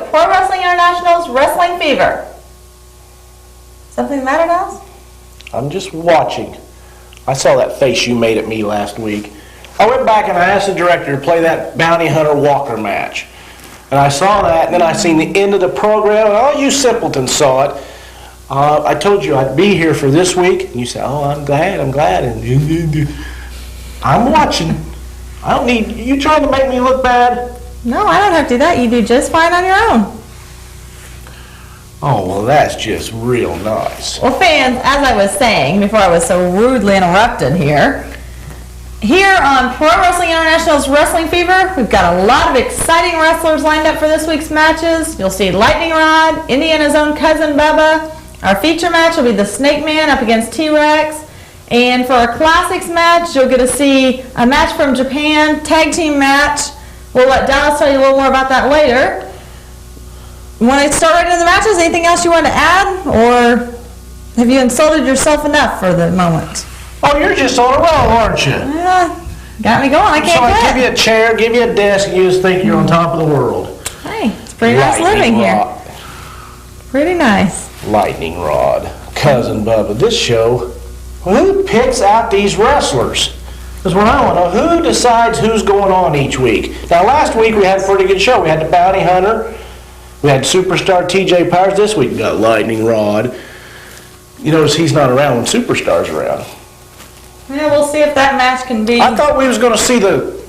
Pro Wrestling International's Wrestling Fever. Something the matter, Dallas? I'm just watching. I saw that face you made at me last week. I went back and I asked the director to play that Bounty Hunter Walker match. And I saw that, and then I seen the end of the program, and all you simpletons saw it. I told you I'd be here for this week, and you said, oh, I'm glad, and I'm watching. I don't need, you trying to make me look bad? No, I don't have to do that. You do just fine on your own. Oh, well, that's just real nice. Well, fans, as I was saying before I was so rudely interrupted here on Pro Wrestling International's Wrestling Fever, we've got a lot of exciting wrestlers lined up for this week's matches. You'll see Lightning Rod, Indiana's own cousin Bubba. Our feature match will be the Snake Man up against T-Rex. And for our Classics match, you'll get to see a match from Japan, tag team match. We'll let Dallas tell you a little more about that later. Want to start right into the matches? Anything else you want to add? Or have you insulted yourself enough for the moment? Oh, you're just on a roll, aren't you? Got me going. I can't quit. So I give you a chair, give you a desk, and you just think you're on top of the world. Hey, it's pretty nice living here. Pretty nice. Lightning Rod, Cousin Bubba. This show, who picks out these wrestlers? That's what I want to know. Who decides who's going on each week? Now, last week we had a pretty good show. We had the Bounty Hunter. We had Superstar TJ Powers. This week we got Lightning Rod. You notice he's not around when Superstar's around. Yeah, we'll see if that match can be... I thought we was going to see the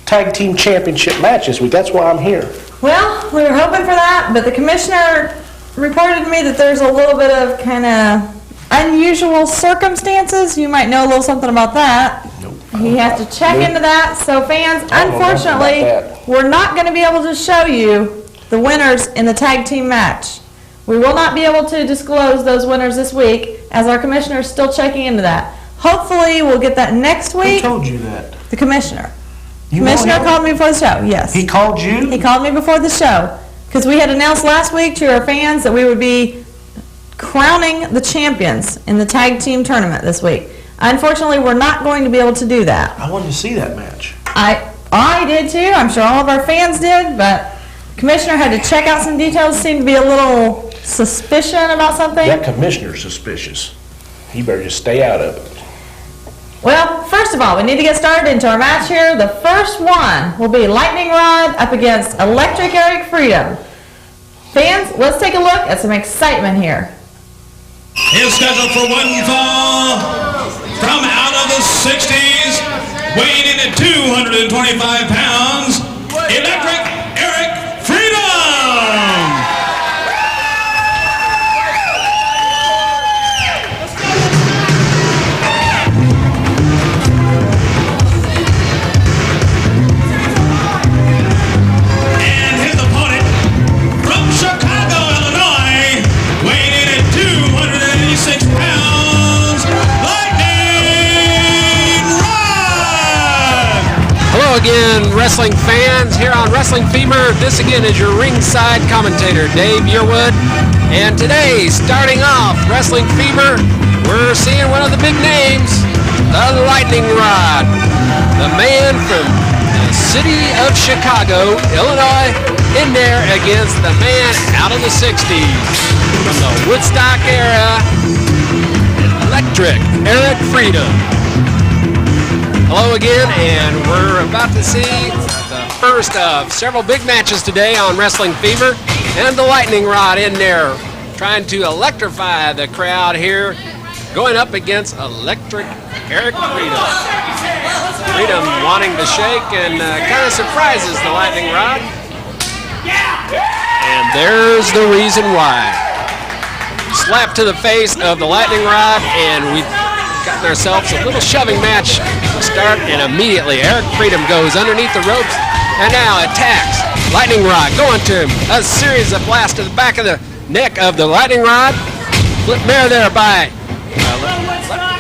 Tag Team Championship match this week. That's why I'm here. Well, we were hoping for that, but the commissioner reported to me that there's a little bit of kind of unusual circumstances. You might know a little something about that. Nope. He has to check into that. So fans, unfortunately, we're not going to be able to show you the winners in the tag team match. We will not be able to disclose those winners this week, as our commissioner is still checking into that. Hopefully, we'll get that next week. Who told you that? The commissioner. You Commissioner called me before the show, yes. He called you? He called me before the show, because we had announced last week to our fans that we would be crowning the champions in the tag team tournament this week. Unfortunately, we're not going to be able to do that. I wanted to see that match. I did too. I'm sure all of our fans did, but Commissioner had to check out some details. Seemed to be a little suspicion about something. That commissioner's suspicious. He better just stay out of it. Well, first of all, we need to get started into our match here. The first one will be Lightning Rod up against Electric Eric Freedom. Fans, let's take a look at some excitement here. He's scheduled for one fall from out of the 60s, weighing in at 225 pounds, Electric Eric Freedom! Again, wrestling fans, here on Wrestling Fever. This again is your ringside commentator, Dave Yearwood. And today, starting off Wrestling Fever, we're seeing one of the big names, the Lightning Rod. The man from the city of Chicago, Illinois, in there against the man out of the 60s. From the Woodstock era, Electric Eric Freedom. Hello again, and we're about to see the first of several big matches today on Wrestling Fever, and the Lightning Rod in there trying to electrify the crowd here, going up against Electric Eric Freedom. Freedom wanting to shake and kind of surprises the Lightning Rod. And there's the reason why. Slap to the face of the Lightning Rod, and we've gotten ourselves a little shoving match to start, and immediately Eric Freedom goes underneath the ropes and now attacks Lightning Rod, going to him. A series of blasts to the back of the neck of the Lightning Rod. Flip mare there by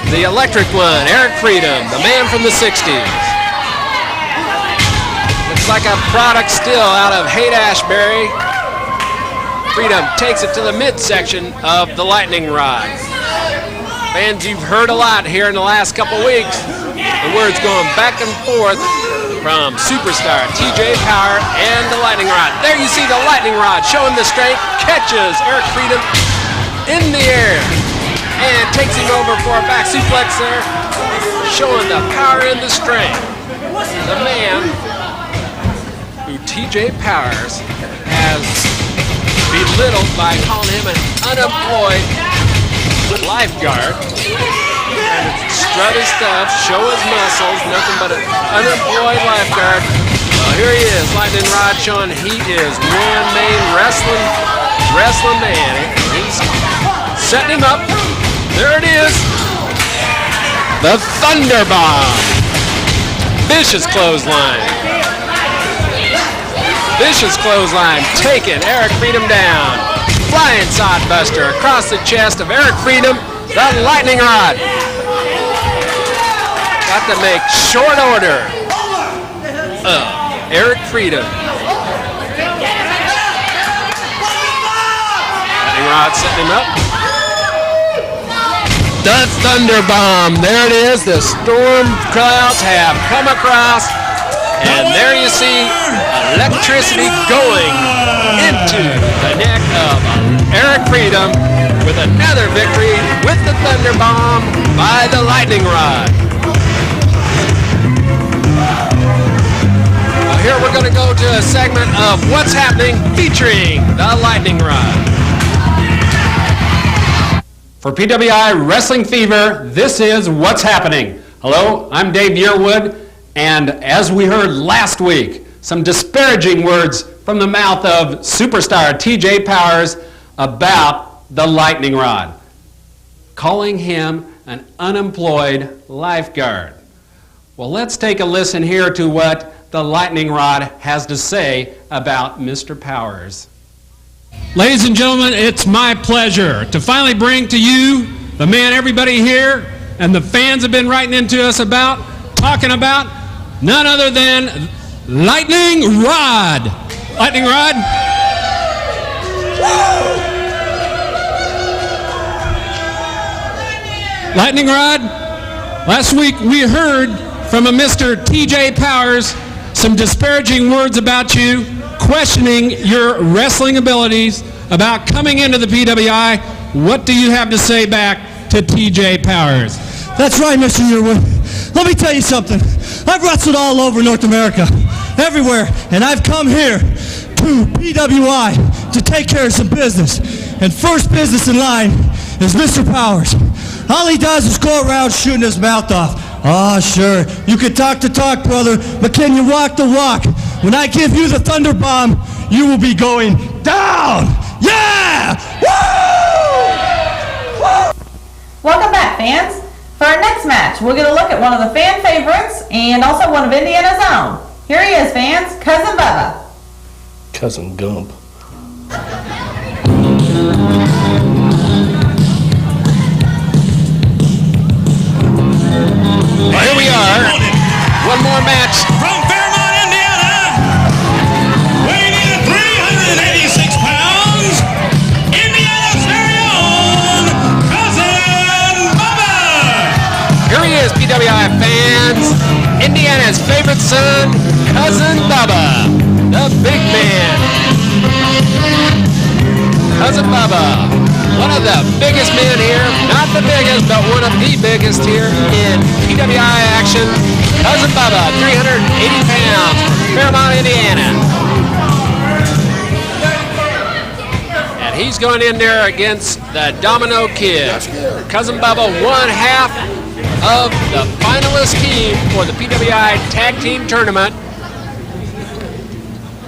the electric one, Eric Freedom, the man from the 60s. Looks like a product still out of Haight-Ashbury. Freedom takes it to the midsection of the Lightning Rod. Fans, you've heard a lot here in the last couple weeks. The words going back and forth from Superstar, TJ Power, and the Lightning Rod. There you see the Lightning Rod showing the strength, catches Eric Freedom in the air, and takes him over for a back suplex there, showing the power and the strength. The man who TJ Powers has belittled by calling him an unemployed lifeguard. And strut his stuff, show his muscles, nothing but an unemployed lifeguard. Well, here he is, Lightning Rod showing he is one main wrestling man. He's setting him up. There it is. The Thunder Bomb. Vicious clothesline. Vicious clothesline taking Eric Freedom down. Flying side buster across the chest of Eric Freedom, the Lightning Rod. Got to make short order of Eric Freedom. Lightning Rod setting him up. The Thunder Bomb. There it is. The storm clouds have come across. And there you see electricity going into the neck of Eric Freedom with another victory with the Thunder Bomb by the Lightning Rod. Well, here we're going to go to a segment of What's Happening featuring the Lightning Rod. For PWI Wrestling Fever, this is What's Happening. Hello, I'm Dave Yearwood, and as we heard last week, some disparaging words from the mouth of superstar TJ Powers about the Lightning Rod, calling him an unemployed lifeguard. Well, let's take a listen here to what the Lightning Rod has to say about Mr. Powers. Ladies and gentlemen, it's my pleasure to finally bring to you the man everybody here and the fans have been writing into us about, talking about, none other than Lightning Rod. Lightning Rod. Lightning Rod, last week we heard from a Mr. TJ Powers some disparaging words about you, questioning your wrestling abilities, about coming into the PWI. What do you have to say back to TJ Powers? That's right, Mr. Yearwood. Let me tell you something. I've wrestled all over North America, everywhere, and I've come here to PWI to take care of some business. And first business in line is Mr. Powers. All he does is go around shooting his mouth off. Ah, sure, you can talk the talk, brother, but can you walk the walk? When I give you the Thunder Bomb, you will be going down! Yeah! Woo! Woo! Welcome back, fans. For our next match, we're going to look at one of the fan favorites and also one of Indiana's own. Here he is, fans, Cousin Bubba. Cousin Gump. Well, here we are. One more match. From Fairmont, Indiana, weighing in at 386 pounds, Indiana's very own Cousin Bubba. Here he is, PWI fans. Indiana's favorite son, Cousin Bubba, the big man. Cousin Bubba, one of the biggest men here, not the biggest, but one of the biggest here in PWI action. Cousin Bubba, 380 pounds, from Fairmont, Indiana. And he's going in there against the Domino Kid. Cousin Bubba, one half of the finalist team for the PWI Tag Team Tournament.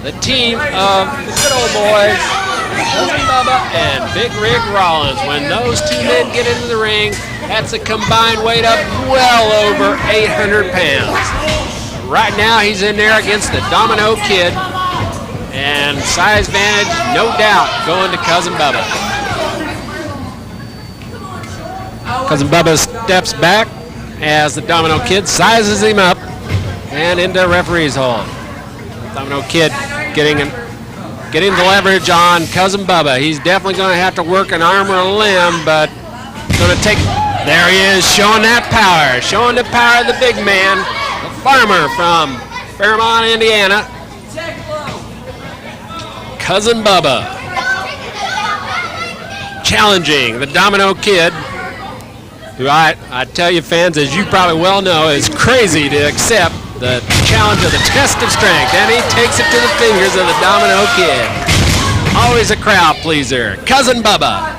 The team of the good old boys, Cousin Bubba and Big Rig Rollins. When those two men get into the ring, that's a combined weight of well over 800 pounds. Right now, he's in there against the Domino Kid, and size advantage, no doubt, going to Cousin Bubba. Cousin Bubba steps back as the Domino Kid sizes him up and into referee's hall. Domino Kid getting the leverage on Cousin Bubba. He's definitely going to have to work an arm or a limb, but going to take. There he is, showing that power, showing the power of the big man, the farmer from Fairmont, Indiana. Cousin Bubba challenging the Domino Kid, who I tell you fans, as you probably well know, is crazy to accept the challenge of the test of strength, and he takes it to the fingers of the Domino Kid. Always a crowd pleaser. Cousin Bubba.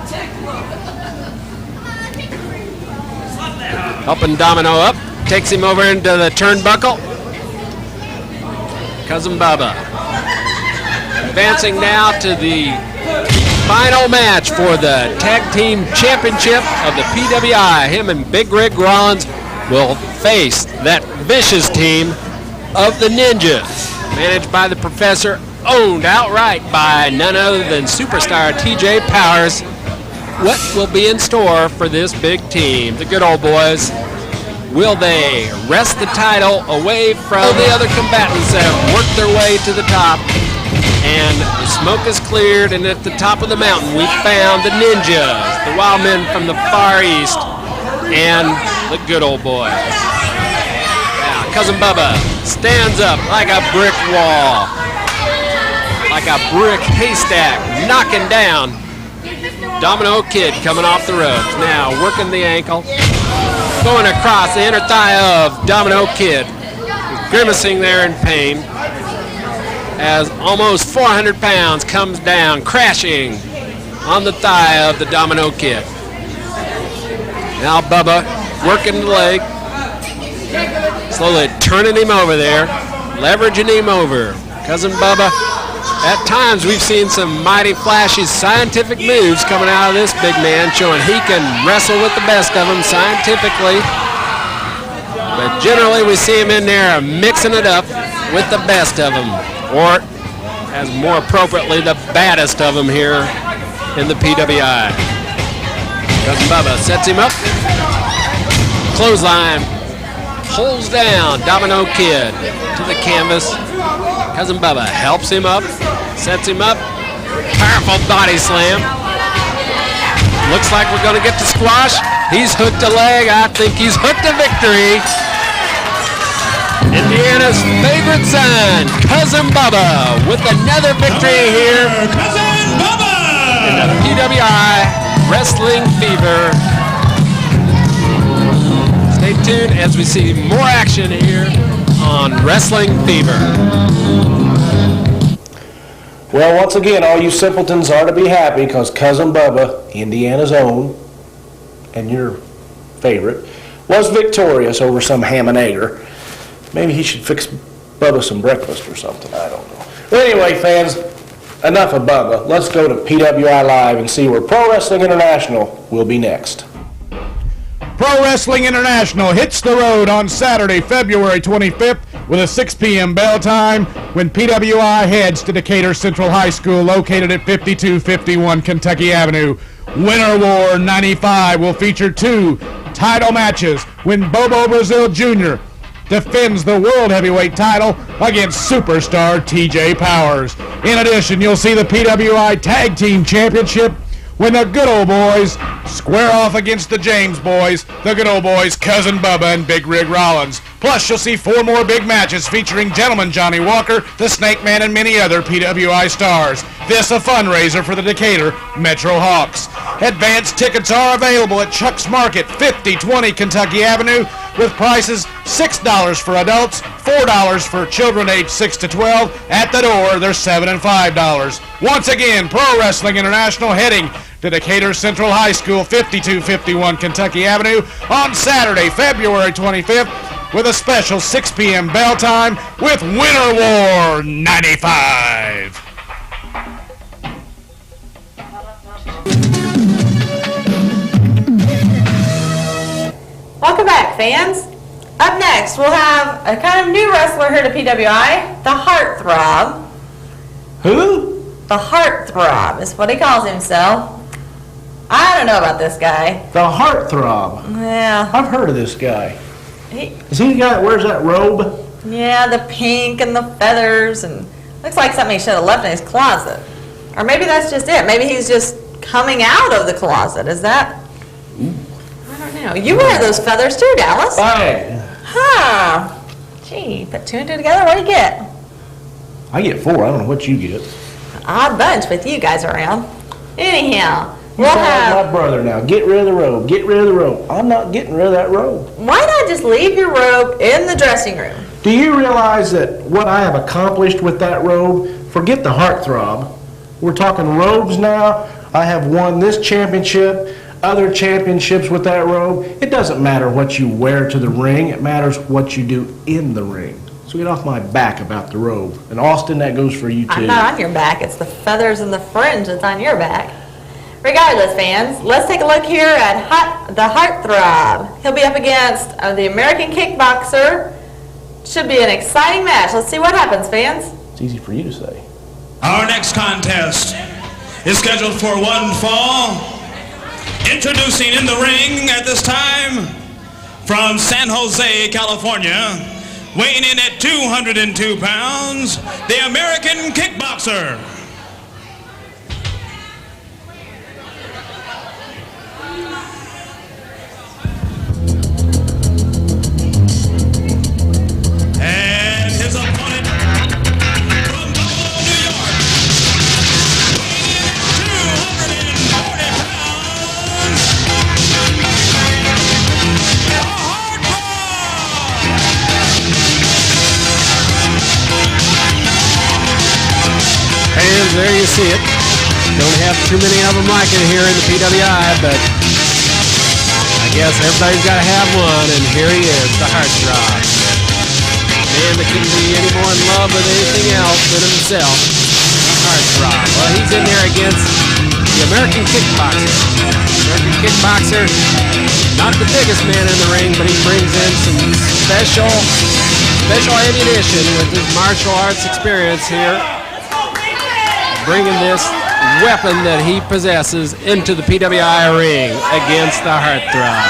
Helping Domino up, takes him over into the turnbuckle. Cousin Bubba. Advancing now to the final match for the Tag Team Championship of the PWI. Him and Big Rig Rollins will face that vicious team of the Ninjas, managed by the Professor, owned outright by none other than superstar TJ Powers. What will be in store for this big team, the good old boys? Will they wrest the title away from the other combatants that have worked their way to the top? And the smoke is cleared, and at the top of the mountain we found the Ninjas, the wild men from the Far East, and the good old boys. Now, Cousin Bubba stands up like a brick wall, like a brick haystack, knocking down Domino Kid coming off the ropes. Now working the ankle, going across the inner thigh of Domino Kid, grimacing there in pain, as almost 400 pounds comes down, crashing on the thigh of the Domino Kid. Now Bubba working the leg, slowly turning him over there, leveraging him over. Cousin Bubba, at times we've seen some mighty flashy scientific moves coming out of this big man, showing he can wrestle with the best of them scientifically. But generally we see him in there mixing it up with the best of them, or as more appropriately, the baddest of them here in the PWI. Cousin Bubba sets him up, clothesline, pulls down Domino Kid to the canvas. Cousin Bubba helps him up, sets him up, powerful body slam. Looks like we're going to get to squash. He's hooked a leg. I think he's hooked a victory. Indiana's favorite son, Cousin Bubba, with another victory here Cousin Bubba! in the PWI Wrestling Fever. Stay tuned as we see more action here on Wrestling Fever. Well, once again, all you simpletons are to be happy because Cousin Bubba, Indiana's own, and your favorite, was victorious over some ham and egger. Maybe he should fix Bubba some breakfast or something, I don't know. But anyway, fans, enough of Bubba. Let's go to PWI Live and see where Pro Wrestling International will be next. Pro Wrestling International hits the road on Saturday, February 25th with a 6 p.m. bell time when PWI heads to Decatur Central High School located at 5251 Kentucky Avenue. Winter War 95 will feature 2 title matches when Bobo Brazil Jr. defends the World Heavyweight title against superstar TJ Powers. In addition, you'll see the PWI Tag Team Championship when the good old boys square off against the James boys, the good old boys Cousin Bubba and Big Rig Rollins. Plus, you'll see 4 more big matches featuring Gentleman Johnny Walker, the Snake Man, and many other PWI stars. This a fundraiser for the Decatur Metro Hawks. Advanced tickets are available at Chuck's Market, 5020 Kentucky Avenue, with prices $6 for adults, $4 for children aged 6 to 12. At the door, they're $7 and $5. Once again, Pro Wrestling International heading to Decatur Central High School, 5251 Kentucky Avenue, on Saturday, February 25th, with a special 6 p.m. bell time with Winter War 95. Welcome back, fans. Up next, we'll have a kind of new wrestler here to PWI, the Heartthrob. Who? The Heartthrob is what he calls himself. I don't know about this guy. The Heartthrob. Yeah. I've heard of this guy. He, Is he the guy that wears that robe? yeah, the pink and the feathers, and looks like something he should have left in his closet. Or maybe that's just it. Maybe he's just coming out of the closet. Is that? I don't know. You wear those feathers too, Dallas. Hey. Huh. Gee, put 2 and 2 together, what do you get? I get 4. I don't know what you get. Odd bunch with you guys around. Anyhow, we'll Sound like have... my brother now. Get rid of the robe. Get rid of the robe. I'm not getting rid of that robe. Why not just leave your robe in the dressing room? Do you realize that what I have accomplished with that robe? Forget the heartthrob. We're talking robes now. I have won this championship, other championships with that robe. It doesn't matter what you wear to the ring. It matters what you do in the ring. So get off my back about the robe. And Austin, that goes for you too. I'm not on your back. It's the feathers and the fringe that's on your back. Regardless, fans, let's take a look here at the Heartthrob. He'll be up against the American Kickboxer. Should be an exciting match. Let's see what happens, fans. It's easy for you to say. Our next contest is scheduled for one fall. Introducing in the ring at this time from San Jose, California, weighing in at 202 pounds, the American Kickboxer. And his opponent from Buffalo, New York, weighing in at 240 pounds, the And there you see it. Don't have too many of them like it here in the PWI, but I guess everybody's got to have one, and here he is, the Heartthrob. Man that couldn't be any more in love with anything else than himself, the Heartthrob. Well, he's in there against the American Kickboxer. American Kickboxer, not the biggest man in the ring, but he brings in some special ammunition with his martial arts experience here, bringing this weapon that he possesses into the PWI ring against the Heartthrob.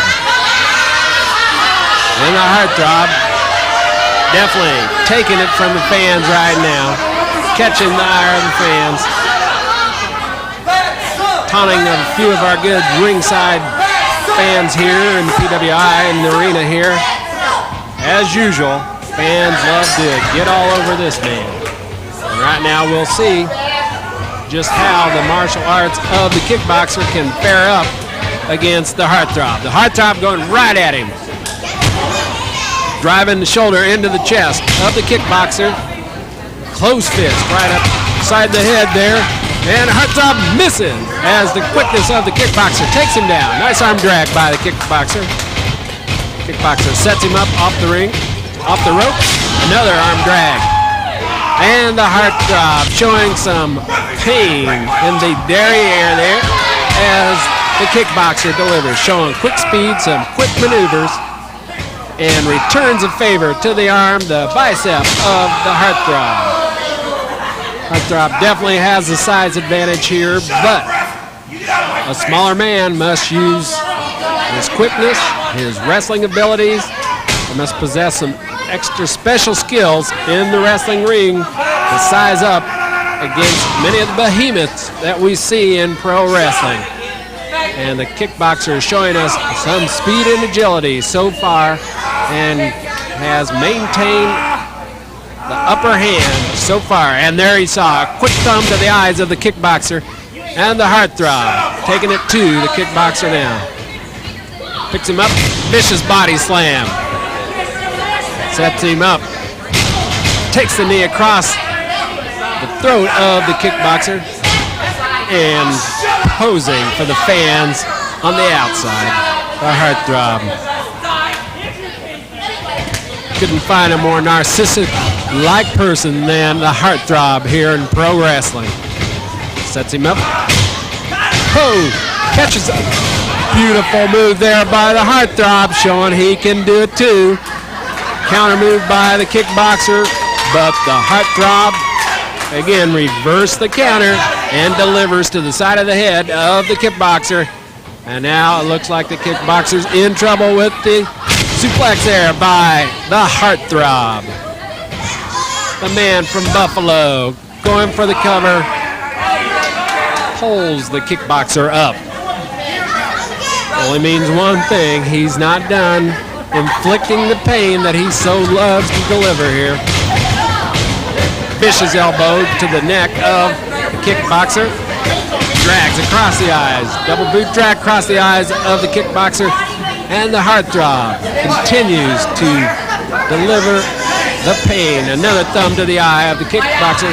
And the Heartthrob definitely taking it from the fans right now, catching the ire of the fans, taunting a few of our good ringside fans here in the PWI in the arena here. As usual, fans love to get all over this man. And right now we'll see just how the martial arts of the Kickboxer can fare up against the Heartthrob. The Heartthrob going right at him, driving the shoulder into the chest of the Kickboxer. Close fist right up side the head there, and Heartthrob missing as the quickness of the Kickboxer takes him down. Nice arm drag by the Kickboxer. Kickboxer sets him up off the ring, off the rope. Another arm drag. And the Heartthrob showing some pain in the derriere there as the Kickboxer delivers, showing quick speed, some quick maneuvers, and returns a favor to the arm, the bicep of the Heartthrob. Heartthrob definitely has the size advantage here, but a smaller man must use his quickness, his wrestling abilities, and must possess some extra special skills in the wrestling ring to size up against many of the behemoths that we see in pro wrestling. And the Kickboxer is showing us some speed and agility so far and has maintained the upper hand so far. And there he saw a quick thumb to the eyes of the Kickboxer, and the Heartthrob taking it to the Kickboxer now. Picks him up, vicious body slam. Sets him up, takes the knee across the throat of the Kickboxer, and posing for the fans on the outside, the Heartthrob. Couldn't find a more narcissistic-like person than the Heartthrob here in pro wrestling. Sets him up. Oh, catches a beautiful move there by the Heartthrob, showing he can do it too. Counter move by the Kickboxer, but the Heartthrob again reverse the counter and delivers to the side of the head of the Kickboxer. And now it looks like the Kickboxer's in trouble with the suplex there by the Heartthrob. The man from Buffalo going for the cover, pulls the Kickboxer up. Only means one thing, he's not done. inflicting the pain that he so loves to deliver here. Vicious elbow to the neck of the kickboxer. Drags across the eyes. Double boot drag across the eyes of the kickboxer. And the heartthrob continues to deliver the pain. Another thumb to the eye of the kickboxer.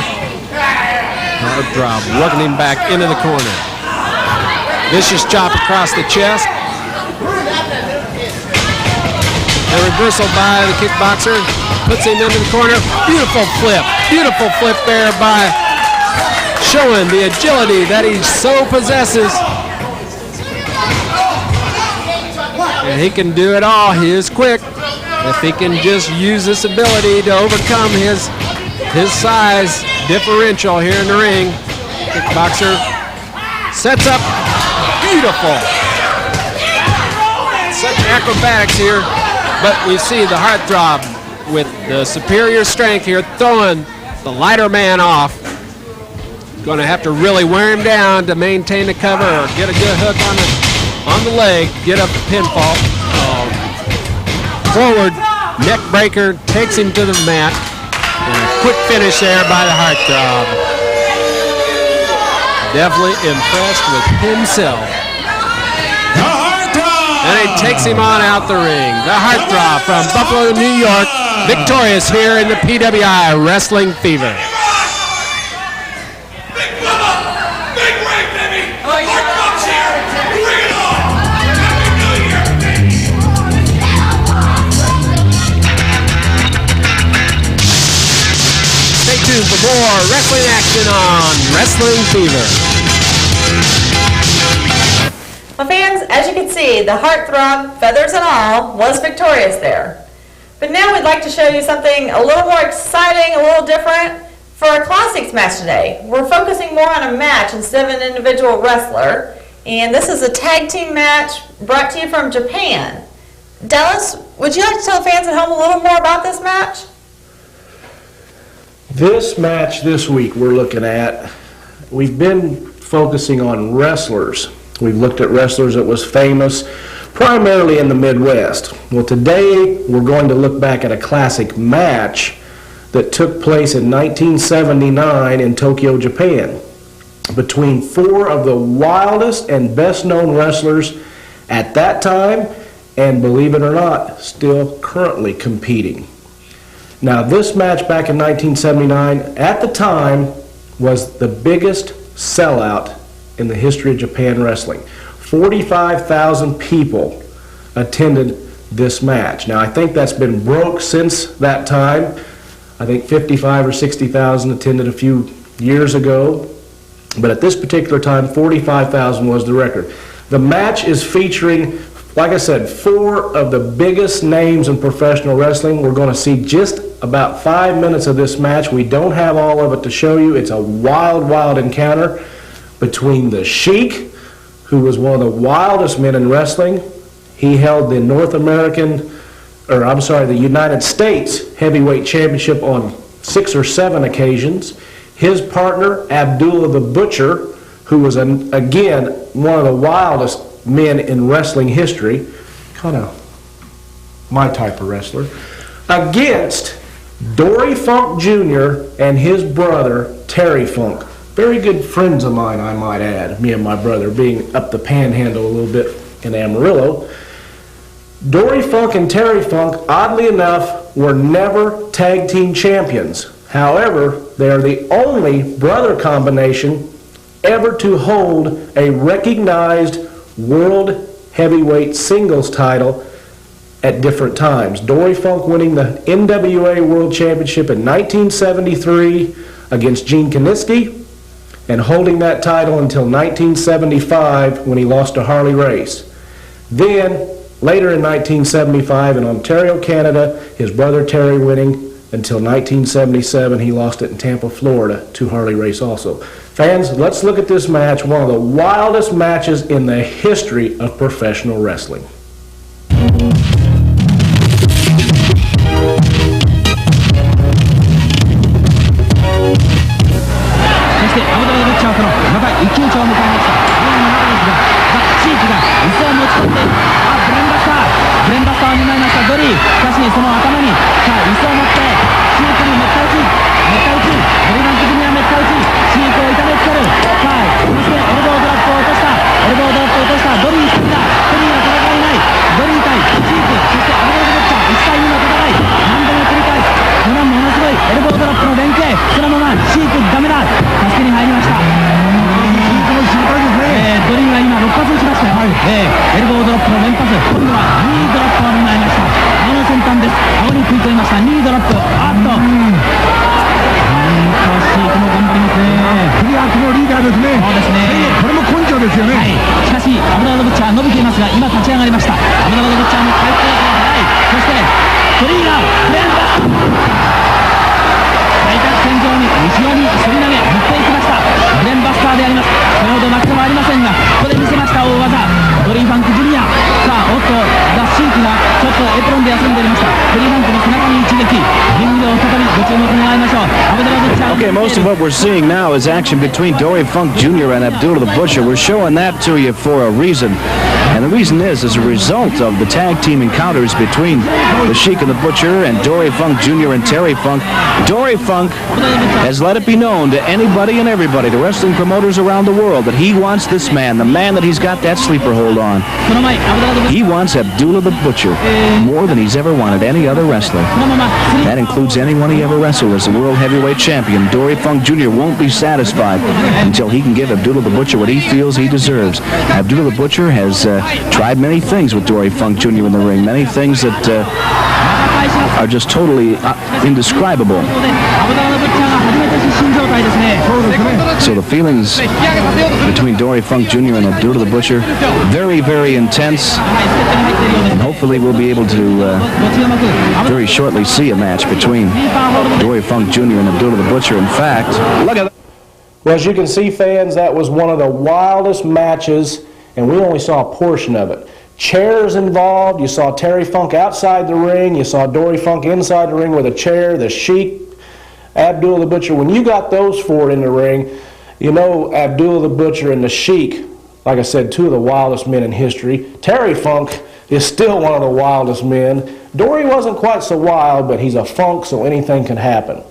Heartthrob working him back into the corner. Vicious chop across the chest. A reversal by the kickboxer. Puts him into the corner. Beautiful flip. Beautiful flip there by showing the agility that he so possesses. And he can do it all. He is quick. If he can just use this ability to overcome his size differential here in the ring. Kickboxer sets up. Beautiful. Such acrobatics here. But we see the heartthrob with the superior strength here throwing the lighter man off. Going to have to really wear him down to maintain the cover or get a good hook on the leg, get up the pinfall. Forward neck breaker takes him to the mat. And a quick finish there by the heartthrob. Definitely impressed with himself. And he takes him on out the ring. The heartthrob from Buffalo, New York, victorious here in the PWI Wrestling Fever. Stay tuned for more wrestling action on Wrestling Fever. Well, fans, as you can see, the heartthrob, feathers and all, was victorious there. But now we'd like to show you something a little more exciting, a little different for our Classics match today. We're focusing more on a match instead of an individual wrestler. And this is a tag team match brought to you from Japan. Dallas, would you like to tell the fans at home a little more about this match? This match this week we're looking at, we've been focusing on wrestlers. We've looked at wrestlers that was famous primarily in the Midwest. Well, today we're going to look back at a classic match that took place in 1979 in Tokyo, Japan, between four of the wildest and best-known wrestlers at that time, and believe it or not, still currently competing. Now, this match back in 1979, at the time, was the biggest sellout in the history of Japan wrestling. 45,000 people attended this match. Now, I think that's been broke since that time. I think 55 or 60,000 attended a few years ago. But at this particular time, 45,000 was the record. The match is featuring, like I said, four of the biggest names in professional wrestling. We're going to see just about 5 minutes of this match. We don't have all of it to show you. It's a wild, wild encounter between the Sheik, who was one of the wildest men in wrestling. He held the the United States Heavyweight Championship on 6 or 7 occasions. His partner, Abdullah the Butcher, who was, again, one of the wildest men in wrestling history, kind of my type of wrestler, against Dory Funk Jr. and his brother, Terry Funk. Very good friends of mine, I might add, me and my brother, being up the panhandle a little bit in Amarillo. Dory Funk and Terry Funk, oddly enough, were never tag team champions. However, they are the only brother combination ever to hold a recognized world heavyweight singles title at different times. Dory Funk winning the NWA World Championship in 1973 against Gene Kiniski, and holding that title until 1975 when he lost to Harley Race. Then, later in 1975 in Ontario, Canada, his brother Terry winning until 1977. He lost it in Tampa, Florida to Harley Race also. Fans, let's look at this match, one of the wildest matches in the history of professional wrestling. エルボードロップの連携、そのままシークダメだ、助けに入りました。ドリーが今6発打ちましたよ。エルボードロップの連発、今度はニードロップを狙いました。青の先端です。青に食い込みました。ニードロップ、シークも頑張りますね。次はこのリーダーですね。そうですね。これも根性ですよね。しかしアブラードブッチャー伸びていますが、今立ち上がりました。アブラードブッチャーの回復が早い。そしてドリーがフレンダー大逆転上に後ろに反り投げ持っていきました。ブレンバスターであります。それほど負けもありませんが、ここで見せました大技ドリーファンクジュニア。さあおっとダッシークがちょっとエプロンで休んでおりました。ドリーファンクの背中に一撃、リングで再びご注目願いましょう。アブラードブッチャー。 Okay, most of what we're seeing now is action between Dory Funk Jr. and Abdullah the Butcher. We're showing that to you for a reason. And the reason is as a result of the tag team encounters between the Sheik and the Butcher and Dory Funk Jr. and Terry Funk. Dory Funk has let it be known to anybody and everybody, the wrestling promoters around the world, that he wants this man, the man that he's got that sleeper hold on. He wants Abdullah the Butcher more than he's ever wanted any other wrestler. That includes anyone he ever wrestled as the World Heavyweight Champion. Dory Funk Jr. won't be satisfied until he can give Abdullah the Butcher what he feels he deserves. Abdullah the Butcher has tried many things with Dory Funk Jr. in the ring, many things that are just totally indescribable. So the feelings between Dory Funk Jr. and Abdullah the Butcher, very, very intense. And hopefully we'll be able to very shortly see a match between Dory Funk Jr. and Abdullah the Butcher. In fact, look at that. Well, as you can see, fans, that was one of the wildest matches, and we only saw a portion of it. Chairs involved. You saw Terry Funk outside the ring. You saw Dory Funk inside the ring with a chair. The Sheik, Abdullah the Butcher. When you got those four in the ring, you know Abdullah the Butcher and the Sheik, like I said, two of the wildest men in history. Terry Funk is still one of the wildest men. Dory wasn't quite so wild, but he's a Funk, so anything can happen.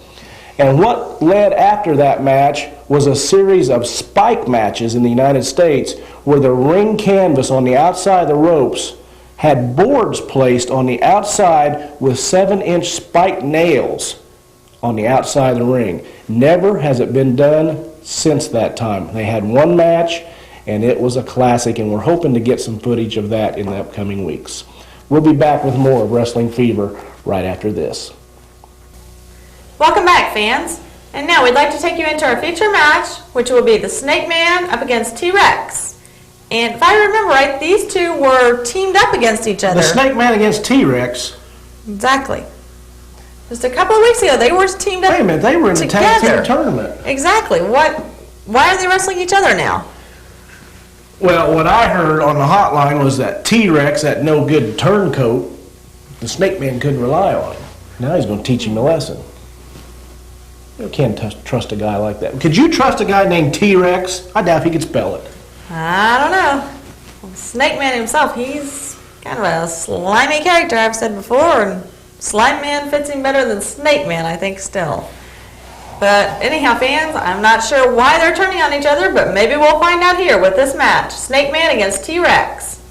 And what led after that match was a series of spike matches in the United States where the ring canvas on the outside of the ropes had boards placed on the outside with 7-inch spike nails on the outside of the ring. Never has it been done since that time. They had one match, and it was a classic, and we're hoping to get some footage of that in the upcoming weeks. We'll be back with more of Wrestling Fever right after this. Welcome back, fans. And now we'd like to take you into our feature match, which will be the Snake Man up against T-Rex. And if I remember right, these two were teamed up against each other. The Snake Man against T-Rex? Exactly. Just a couple of weeks ago, they were teamed up. Wait a minute, they were in the tag team tournament. Exactly. Why are they wrestling each other now? Well, what I heard on the hotline was that T-Rex, that no-good turncoat, the Snake Man couldn't rely on. Now he's going to teach him a lesson. You can't trust a guy like that. Could you trust a guy named T-Rex? I doubt if he could spell it. I don't know. Well, Snake Man himself, he's kind of a slimy character, I've said before, and Slime Man fits him better than Snake Man, I think, still. But anyhow, fans, I'm not sure why they're turning on each other, but maybe we'll find out here with this match. Snake Man against T-Rex.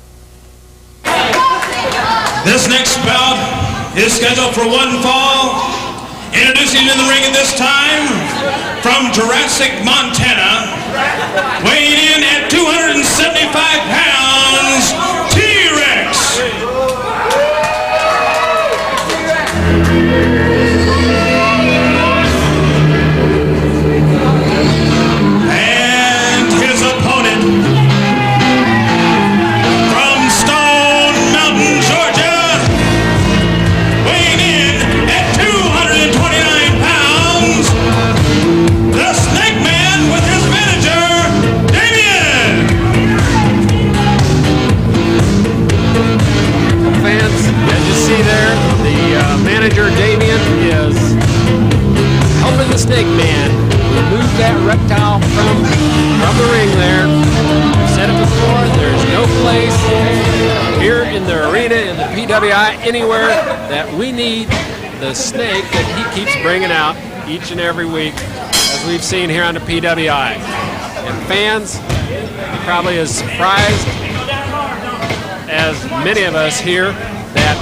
This next bout is scheduled for one fall. Introducing to the ring at this time, from Jurassic, Montana, weighing in at 275 pounds, T-Rex. And his opponent, from Stone Mountain, Georgia, weighing in at 229 pounds, the Snake Man with his manager, Damien. Fans, as you see there, the manager, Damien, is helping the Snake Man remove that reptile from the ring there. I've said it before, there's no place here in the arena, in the PWI, anywhere that we need the snake that he keeps bringing out each and every week, as we've seen here on the PWI. And fans, you're probably as surprised as many of us here that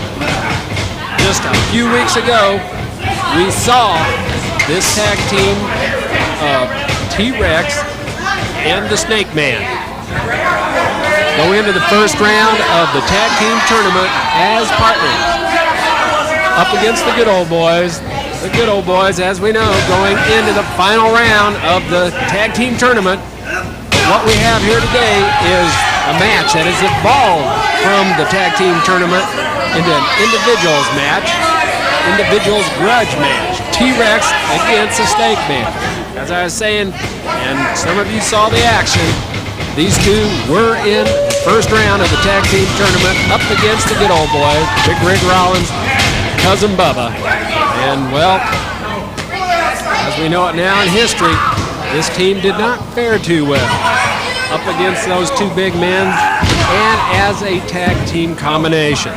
just a few weeks ago we saw this tag team of T-Rex and the Snake Man. Go into the first round of the tag team tournament as partners up against the Good Old Boys. The Good Old Boys, as we know, going into the final round of the tag team tournament. What we have here today is a match that has evolved from the tag team tournament into an individuals match, individuals grudge match. T-Rex against the Snake Man. As I was saying, and some of you saw the action, these two were in the first round of the tag team tournament up against the Good Old Boys, Big Rig Rollins, Cousin Bubba. And well, as we know it now in history, this team did not fare too well up against those two big men and as a tag team combination.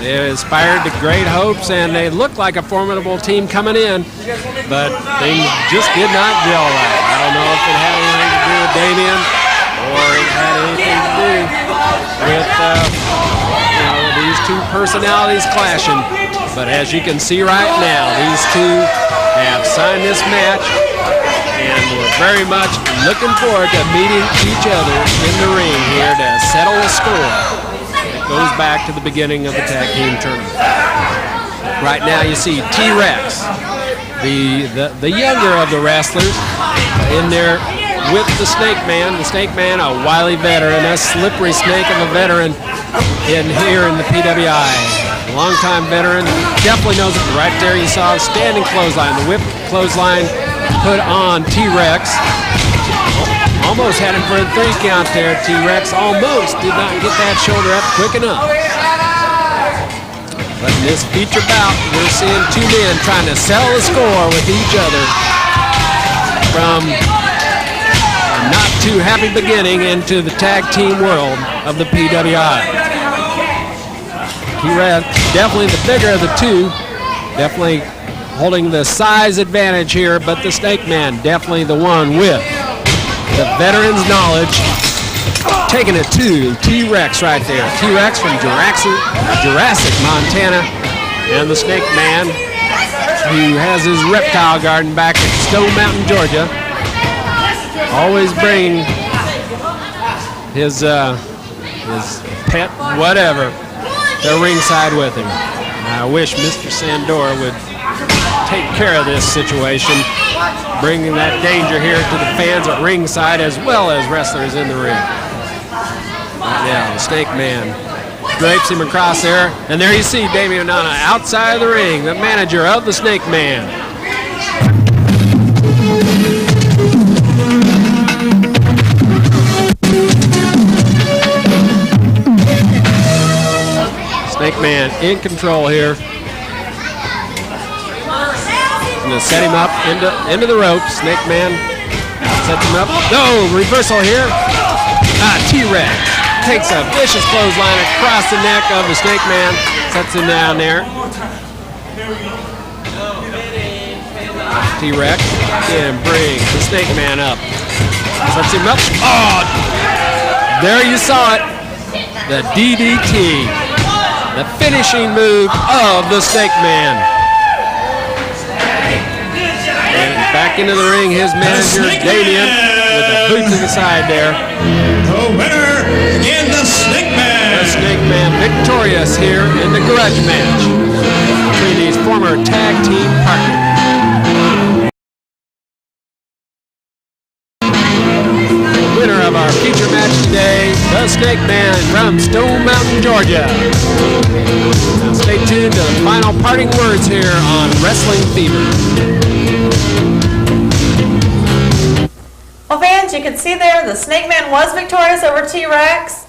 They aspired to great hopes and they looked like a formidable team coming in, but things just did not gel right. I don't know if it had anything to do with Damien or it had anything to do with these two personalities clashing. But as you can see right now, these two have signed this match and we're very much looking forward to meeting each other in the ring here to settle the score. It goes back to the beginning of the tag team tournament. Right now you see T-Rex, the younger of the wrestlers, in there with the Snake Man. The Snake Man, a wily veteran, a slippery snake of a veteran here in the PWI. A longtime veteran, definitely knows it. Right there you saw a standing clothesline, the whip clothesline put on T-Rex. Almost had him for a 3 count there. T-Rex almost did not get that shoulder up quick enough. But in this feature bout, we're seeing two men trying to settle the score with each other from a not too happy beginning into the tag team world of the PWI. T-Rex, definitely the bigger of the two, definitely holding the size advantage here, but the Snake Man definitely the one with the veteran's knowledge, taking it to T-Rex right there. T-Rex from Jurassic, Montana, and the Snake Man, who has his reptile garden back at Stone Mountain, Georgia. Always bringing his pet, whatever, to ringside with him. And I wish Mr. Sandor would take care of this situation, bringing that danger here to the fans at ringside as well as wrestlers in the ring. Right now, the Snake Man drapes him across there, and there you see Damien Nana outside of the ring, the manager of the Snake Man. Snake Man in control here. Going to set him up into the ropes. Snake Man sets him up. No, reversal here. T-Rex takes a vicious clothesline across the neck of the Snake Man. Sets him down there. T-Rex and brings the Snake Man up. Sets him up. Oh, there you saw it. The DDT. The finishing move of the Snake Man. And back into the ring, his manager, Damien, with the boot to the side there. The winner in the Snake Man. The Snake Man victorious here in the grudge match between these former tag team partners. The winner of our feature match today, the Snake Man from Stone Mountain, Georgia. Now stay tuned to the final parting words here on Wrestling Fever. Well, fans, you can see there the Snake Man was victorious over T-Rex.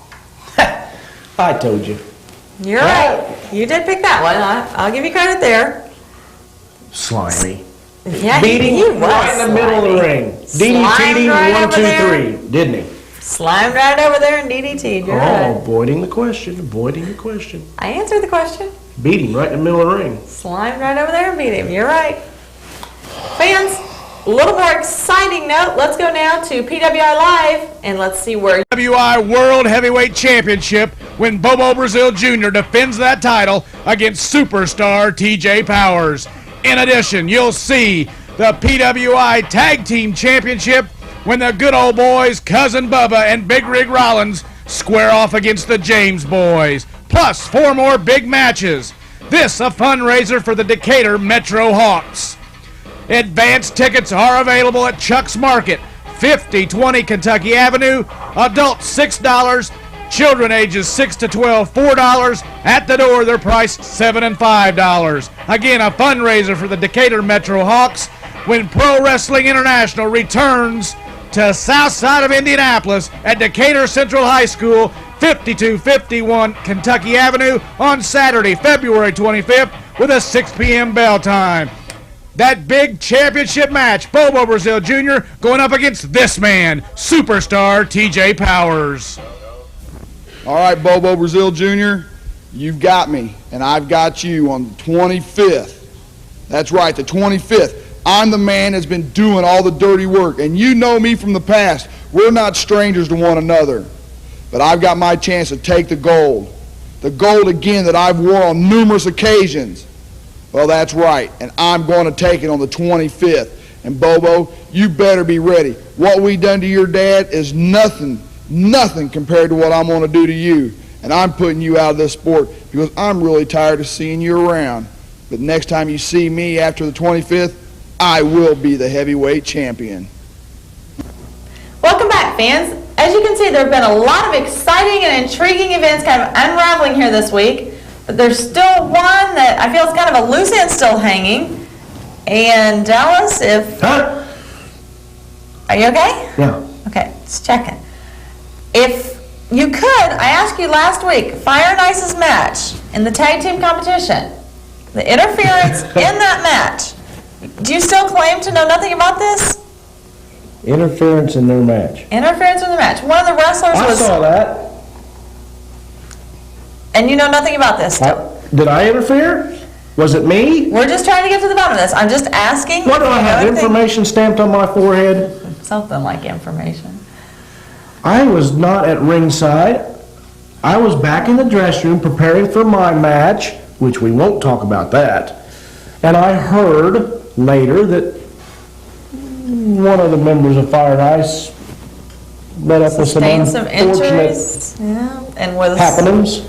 I told you. You're right. You did pick that one. I'll give you credit there. Slimy. Yeah, Beating he was right in the middle of the ring. DDT'd right 1, 2, 3, didn't he? Slimed right over there and DDT'd. You're right. Avoiding the question, avoiding the question. I answered the question. Beat him right in the middle of the ring. Slimed right over there and beat him. You're right. Fans, a little more exciting note. Let's go now to PWI Live and let's see where PWI World Heavyweight Championship when Bobo Brazil Jr. defends that title against superstar TJ Powers. In addition, you'll see the PWI Tag Team Championship when the good old boys, Cousin Bubba and Big Rig Rollins, square off against the James boys. Plus 4 more big matches. This a fundraiser for the Decatur Metro Hawks. Advance tickets are available at Chuck's Market, 5020 Kentucky Avenue. Adults $6, children ages 6 to 12 $4. At the door they're priced $7 and $5. Again, a fundraiser for the Decatur Metro Hawks when Pro Wrestling International returns to south side of Indianapolis at Decatur Central High School, 5251 Kentucky Avenue on Saturday, February 25th with a 6 p.m. bell time. That big championship match, Bobo Brazil Jr. going up against this man, superstar TJ Powers. All right, Bobo Brazil Jr., you've got me, and I've got you on the 25th. That's right, the 25th. I'm the man that's been doing all the dirty work, and you know me from the past. We're not strangers to one another. But I've got my chance to take the gold again that I've wore on numerous occasions. Well, that's right, and I'm going to take it on the 25th. And Bobo, you better be ready. What we done to your dad is nothing compared to what I'm going to do to you. And I'm putting you out of this sport because I'm really tired of seeing you around. But next time you see me after the 25th, I will be the heavyweight champion. Welcome back, fans. As you can see, there have been a lot of exciting and intriguing events kind of unraveling here this week, but there's still one that I feel is kind of a loose end still hanging. And Dallas, Huh? Are you okay? Yeah. Okay, just checking. If you could, I asked you last week, Fire and Ice's match in the tag team competition, the interference in that match. Do you still claim to know nothing about this? Interference in their match. Interference in the match. One of the wrestlers I saw that. And you know nothing about this still? Did I interfere? Was it me? We're just trying to get to the bottom of this. I'm just asking. What do I have, information stamped on my forehead? Something like information. I was not at ringside. I was back in the dressing room preparing for my match, which we won't talk about that. And I heard later that one of the members of Fire and Ice met up with some injuries, and was happenings.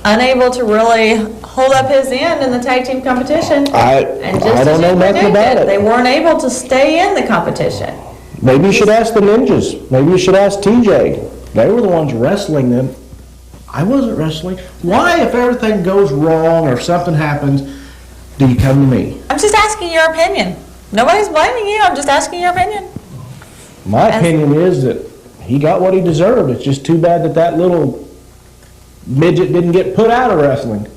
Unable to really hold up his end in the tag team competition. I don't know nothing about it. They weren't able to stay in the competition. Maybe you should ask the ninjas. Maybe you should ask TJ. They were the ones wrestling them. I wasn't wrestling. Why, if everything goes wrong or something happens, do you come to me? I'm just asking your opinion. Nobody's blaming you. I'm just asking your opinion. My opinion is that he got what he deserved. It's just too bad that that little midget didn't get put out of wrestling.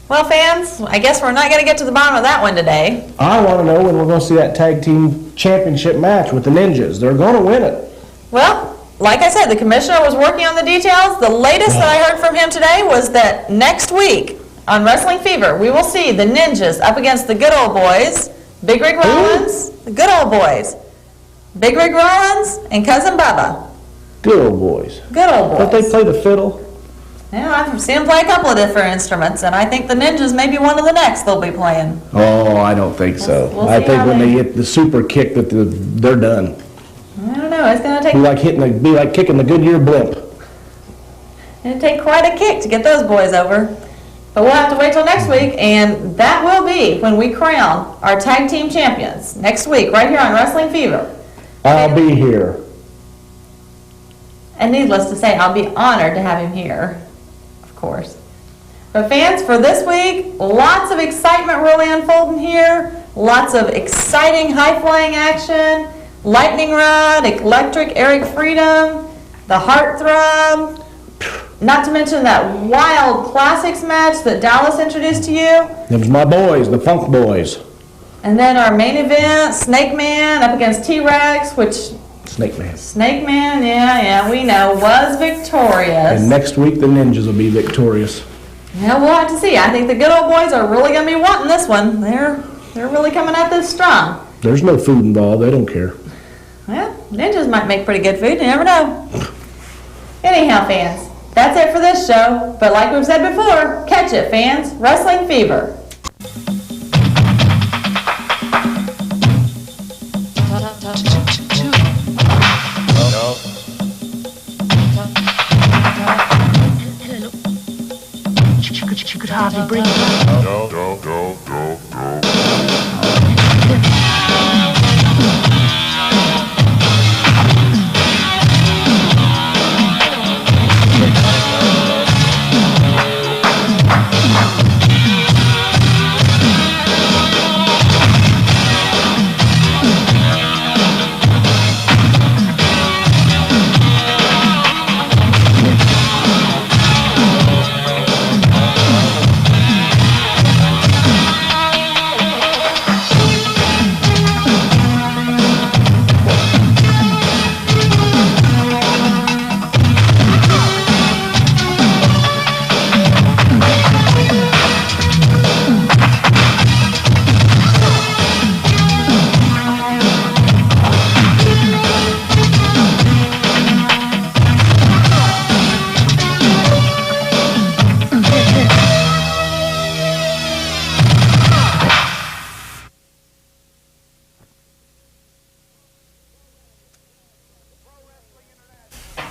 Well, fans, I guess we're not going to get to the bottom of that one today. I want to know when we're going to see that tag team championship match with the ninjas. They're going to win it. Well, like I said, the commissioner was working on the details. The latest that I heard from him today was that next week on Wrestling Fever, we will see the ninjas up against the good old boys, Big Rig Rollins, the good old boys, Big Rig Rollins, and Cousin Bubba. Good old boys. Good old boys. Don't they play the fiddle? Yeah, I've seen them play a couple of different instruments, and I think the ninjas may be one of the next they'll be playing. Oh, I don't think so. We'll I see think how when they get the super kick that they're done. I don't know. It's going to take. Be like kicking the Goodyear blimp. It'll take quite a kick to get those boys over. But we'll have to wait till next week, and that will be when we crown our tag team champions next week, right here on Wrestling Fever. I'll be here. And needless to say, I'll be honored to have him here, of course. But fans, for this week, lots of excitement really unfolding here. Lots of exciting high-flying action. Lightning Rod, Electric Eric Freedom, the Heartthrob. Not to mention that wild classics match that Dallas introduced to you. It was my boys, the Funk Boys. And then our main event, Snake Man up against T-Rex, which... Snake Man. Snake Man, yeah, we know, was victorious. And next week the ninjas will be victorious. Yeah, we'll have to see. I think the good old boys are really going to be wanting this one. They're really coming at this strong. There's no food involved. They don't care. Well, ninjas might make pretty good food. You never know. Anyhow, fans, that's it for this show. But like we've said before, catch it, fans. Wrestling Fever. we bring it.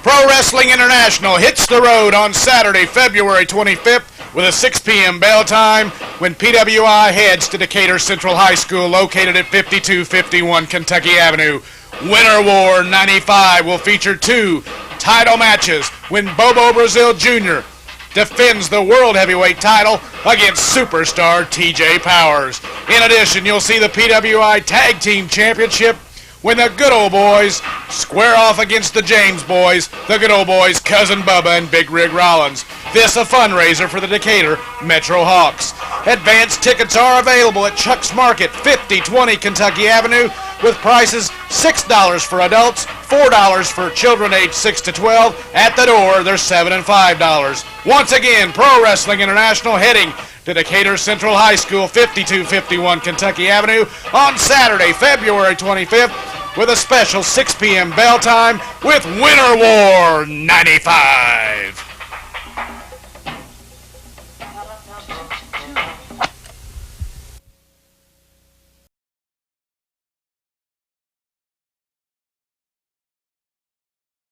Pro Wrestling International hits the road on Saturday, February 25th with a 6 p.m. bell time when PWI heads to Decatur Central High School located at 5251 Kentucky Avenue. Winter War 95 will feature 2 title matches when Bobo Brazil Jr. defends the World Heavyweight title against superstar TJ Powers. In addition, you'll see the PWI Tag Team Championship when the Good Old Boys square off against the James Boys, the Good Old Boys, Cousin Bubba, and Big Rig Rollins. This a fundraiser for the Decatur Metro Hawks. Advanced tickets are available at Chuck's Market, 5020 Kentucky Avenue, with prices $6 for adults, $4 for children aged 6 to 12. At the door, they're $7 and $5. Once again, Pro Wrestling International heading to Decatur Central High School, 5251 Kentucky Avenue, on Saturday, February 25th, with a special 6 p.m. bell time with Winter War 95.